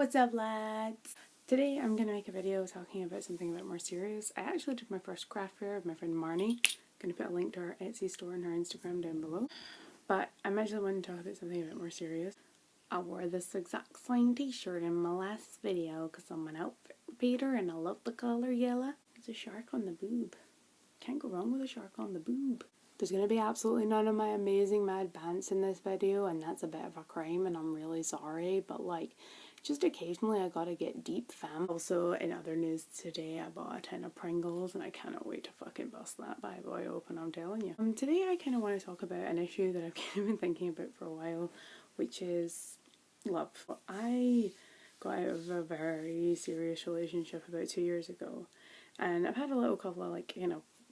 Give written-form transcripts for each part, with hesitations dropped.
What's up, lads? Today I'm going to make a video talking about something a bit more serious. I actually did my first craft fair with my friend Marnie. I'm going to put a link to her Etsy store and her Instagram down below. But I'm actually wanting to talk about something a bit more serious. I wore this exact same t-shirt in my last video because I'm an outfit repeater and I love the colour yellow. There's a shark on the boob. Can't go wrong with a shark on the boob. There's going to be absolutely none of my amazing mad bants in this video, and that's a bit of a crime and I'm really sorry, but like, just occasionally I gotta get deep, fam. Also, in other news today, I bought a tin of Pringles and I cannot wait to fucking bust that bad boy open, I'm telling you. Today I kind of want to talk about an issue that I've kind of been thinking about for a while, which is love. I got out of a very serious relationship about 2 years ago, and I've had a little couple of like,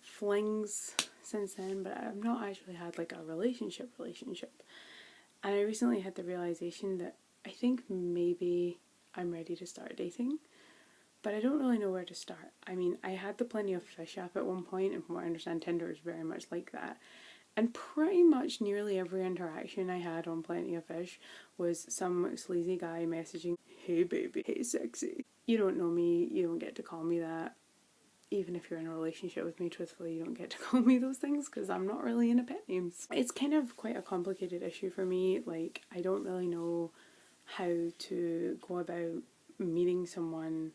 flings since then, but I've not actually had like a relationship. And I recently had the realization that I think maybe I'm ready to start dating, but I don't really know where to start. I mean, I had the Plenty of Fish app at one point, and from what I understand, Tinder is very much like that. And pretty much nearly every interaction I had on Plenty of Fish was some sleazy guy messaging, "Hey baby, hey sexy. You don't know me, you don't get to call me that. Even if you're in a relationship with me, truthfully, you don't get to call me those things because I'm not really into pet names." It's kind of quite a complicated issue for me. Like, I don't really know how to go about meeting someone.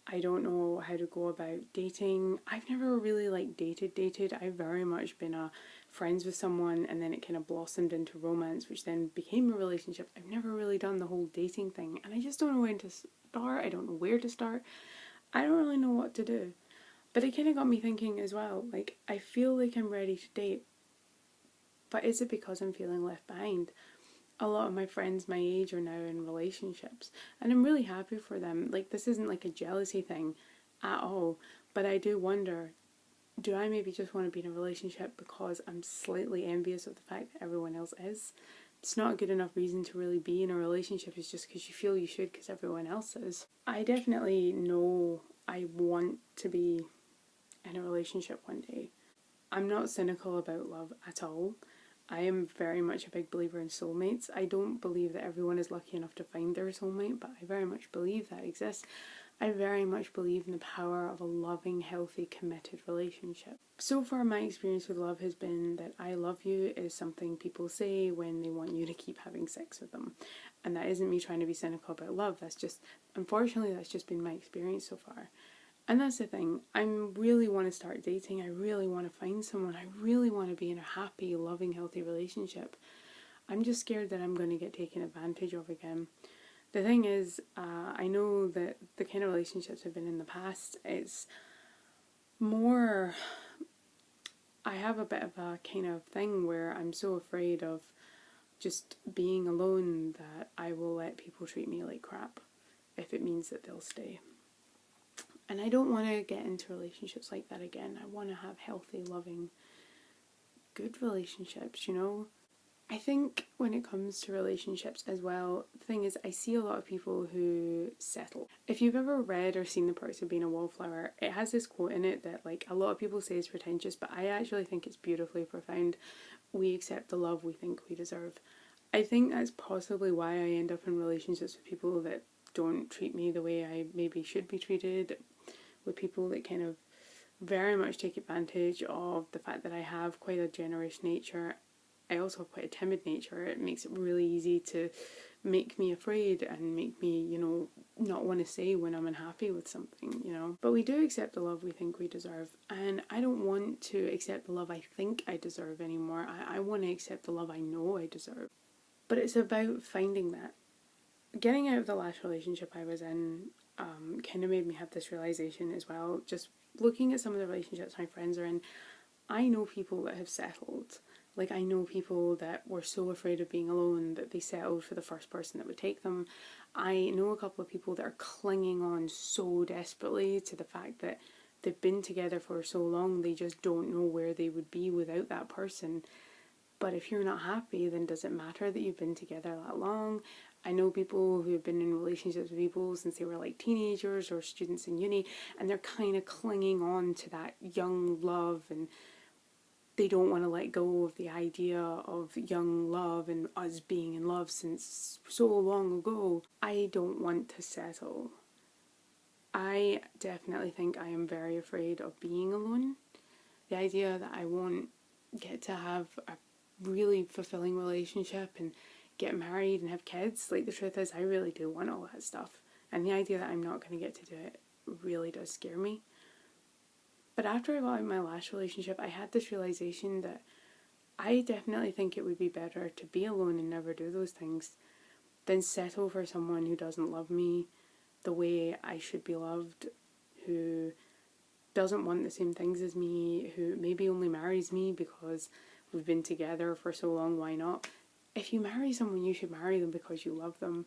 I don't know how to go about dating. I've never really like dated. I've very much been friends with someone and then it kind of blossomed into romance, which then became a relationship. I've never really done the whole dating thing, and I just don't know when to start. I don't know where to start. I don't really know what to do. But it kind of got me thinking as well, like, I feel like I'm ready to date, but is it because I'm feeling left behind? A lot of my friends my age are now in relationships, and I'm really happy for them. Like, this isn't like a jealousy thing at all, but I do wonder, do I maybe just want to be in a relationship because I'm slightly envious of the fact that everyone else is? It's not a good enough reason to really be in a relationship. It's just because you feel you should because everyone else is. I definitely know I want to be in a relationship one day. I'm not cynical about love at all. I am very much a big believer in soulmates. I don't believe that everyone is lucky enough to find their soulmate, but I very much believe that exists. I very much believe in the power of a loving, healthy, committed relationship. So far, my experience with love has been that I love you is something people say when they want you to keep having sex with them. And that isn't me trying to be cynical about love. That's just, unfortunately, that's just been my experience so far. And that's the thing, I really want to start dating, I really want to find someone, I really want to be in a happy, loving, healthy relationship. I'm just scared that I'm going to get taken advantage of again. The thing is, I know that the kind of relationships I've been in the past, it's more, I have a bit of a kind of thing where I'm so afraid of just being alone that I will let people treat me like crap if it means that they'll stay. And I don't want to get into relationships like that again. I want to have healthy, loving, good relationships, I think when it comes to relationships as well, the thing is, I see a lot of people who settle. If you've ever read or seen The Perks of Being a Wallflower, it has this quote in it that like a lot of people say is pretentious, but I actually think it's beautifully profound. We accept the love we think we deserve. I think that's possibly why I end up in relationships with people that don't treat me the way I maybe should be treated, with people that kind of very much take advantage of the fact that I have quite a generous nature. I also have quite a timid nature. It makes it really easy to make me afraid and make me, not want to say when I'm unhappy with something, But we do accept the love we think we deserve, and I don't want to accept the love I think I deserve anymore. I want to accept the love I know I deserve. But it's about finding that. Getting out of the last relationship I was in kind of made me have this realization as well. Just looking at some of the relationships my friends are in, I know people that have settled. Like, I know people that were so afraid of being alone that they settled for the first person that would take them. I know a couple of people that are clinging on so desperately to the fact that they've been together for so long, they just don't know where they would be without that person. But if you're not happy, then does it matter that you've been together that long? I know people who have been in relationships with people since they were like teenagers or students in uni, and they're kind of clinging on to that young love, and they don't want to let go of the idea of young love and us being in love since so long ago. I don't want to settle. I definitely think I am very afraid of being alone. The idea that I won't get to have a really fulfilling relationship and get married and have kids, like the truth is I really do want all that stuff. And the idea that I'm not going to get to do it really does scare me. But after I got out of my last relationship, I had this realization that I definitely think it would be better to be alone and never do those things than settle for someone who doesn't love me the way I should be loved, who doesn't want the same things as me, who maybe only marries me because we've been together for so long, why not? If you marry someone, you should marry them because you love them.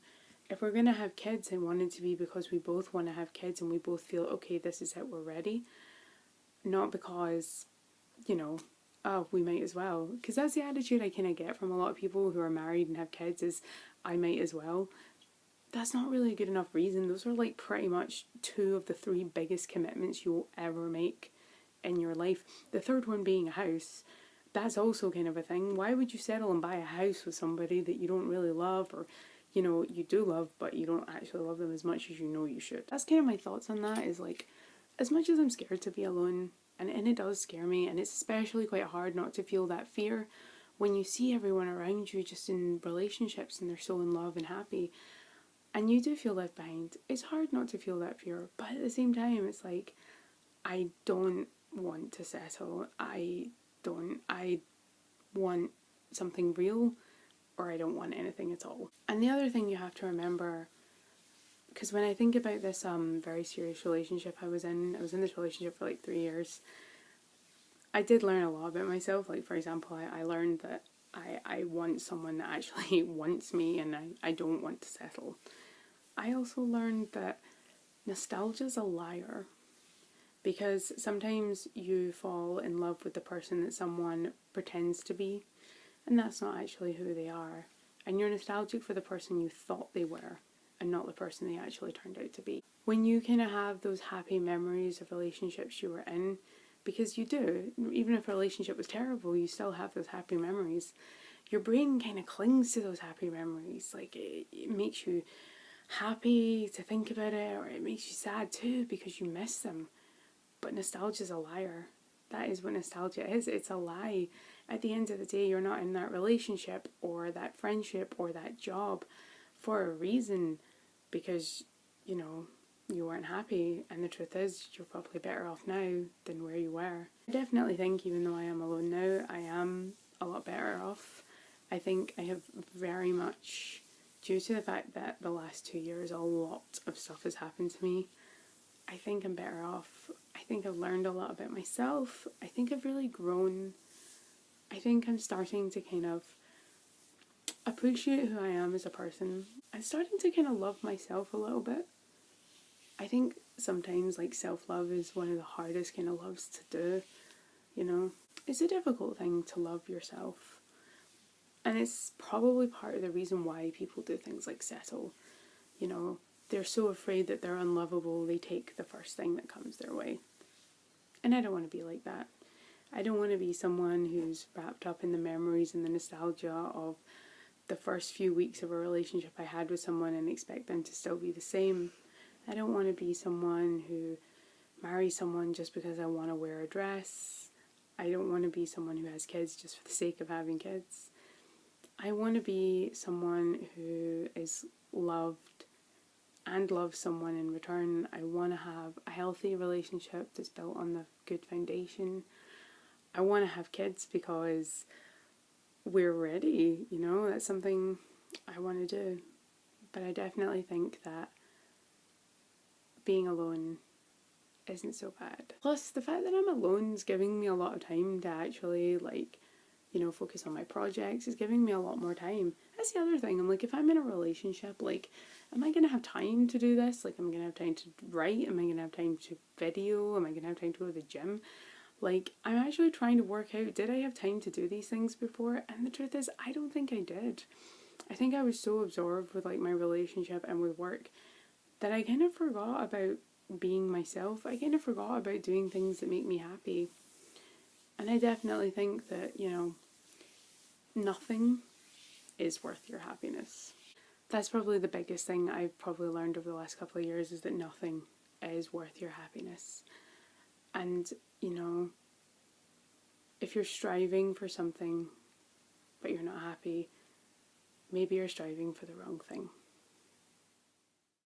If we're going to have kids, I want it to be because we both want to have kids and we both feel, okay, this is it, we're ready. Not because, oh, we might as well. Because that's the attitude I kind of get from a lot of people who are married and have kids is, I might as well. That's not really a good enough reason. Those are like pretty much 2 of the 3 biggest commitments you'll ever make in your life. The third one being a house. That's also kind of a thing. Why would you settle and buy a house with somebody that you don't really love, or you do love but you don't actually love them as much as you know you should? That's kind of my thoughts on that, is like, as much as I'm scared to be alone, and it does scare me, and it's especially quite hard not to feel that fear when you see everyone around you just in relationships and they're so in love and happy, and you do feel left behind. It's hard not to feel that fear, but at the same time it's like, I don't want to settle. I want something real, or I don't want anything at all. And the other thing you have to remember, because when I think about this very serious relationship I was in this relationship for like 3 years. I did learn a lot about myself. Like, for example, I learned that I want someone that actually wants me, and I don't want to settle. I also learned that nostalgia's a liar, because sometimes you fall in love with the person that someone pretends to be, and that's not actually who they are. And you're nostalgic for the person you thought they were, and not the person they actually turned out to be. When you kind of have those happy memories of relationships you were in, because you do, even if a relationship was terrible, you still have those happy memories, your brain kind of clings to those happy memories. Like, it makes you happy to think about it, or it makes you sad too because you miss them. But nostalgia's a liar. That is what nostalgia is. It's a lie. At the end of the day, you're not in that relationship or that friendship or that job for a reason, because you weren't happy, and the truth is you're probably better off now than where you were. I definitely think, even though I am alone now, I am a lot better off. I think I have very much, due to the fact that the last 2 years a lot of stuff has happened to me, I think I'm better off. I think I've learned a lot about myself. I think I've really grown. I think I'm starting to kind of appreciate who I am as a person. I'm starting to kind of love myself a little bit. I think sometimes, like, self-love is one of the hardest kind of loves to do, It's a difficult thing to love yourself. And it's probably part of the reason why people do things like settle. They're so afraid that they're unlovable, they take the first thing that comes their way. And I don't want to be like that. I don't want to be someone who's wrapped up in the memories and the nostalgia of the first few weeks of a relationship I had with someone and expect them to still be the same. I don't want to be someone who marries someone just because I want to wear a dress. I don't want to be someone who has kids just for the sake of having kids. I want to be someone who is loved and loves someone in return. I want to have a healthy relationship that's built on the good foundation. I want to have kids because we're ready, that's something I want to do. But I definitely think that being alone isn't so bad. Plus, the fact that I'm alone is giving me a lot of time to actually, focus on my projects. It's giving me a lot more time. That's the other thing. I'm like, if I'm in a relationship, am I going to have time to do this? Am I going to have time to write? Am I going to have time to video? Am I going to have time to go to the gym? I'm actually trying to work out, did I have time to do these things before? And the truth is, I don't think I did. I think I was so absorbed with, my relationship and with work that I kind of forgot about being myself. I kind of forgot about doing things that make me happy. And I definitely think that, you know, nothing is worth your happiness. That's probably the biggest thing I've probably learned over the last couple of years, is that nothing is worth your happiness. And, you know, if you're striving for something but you're not happy, maybe you're striving for the wrong thing.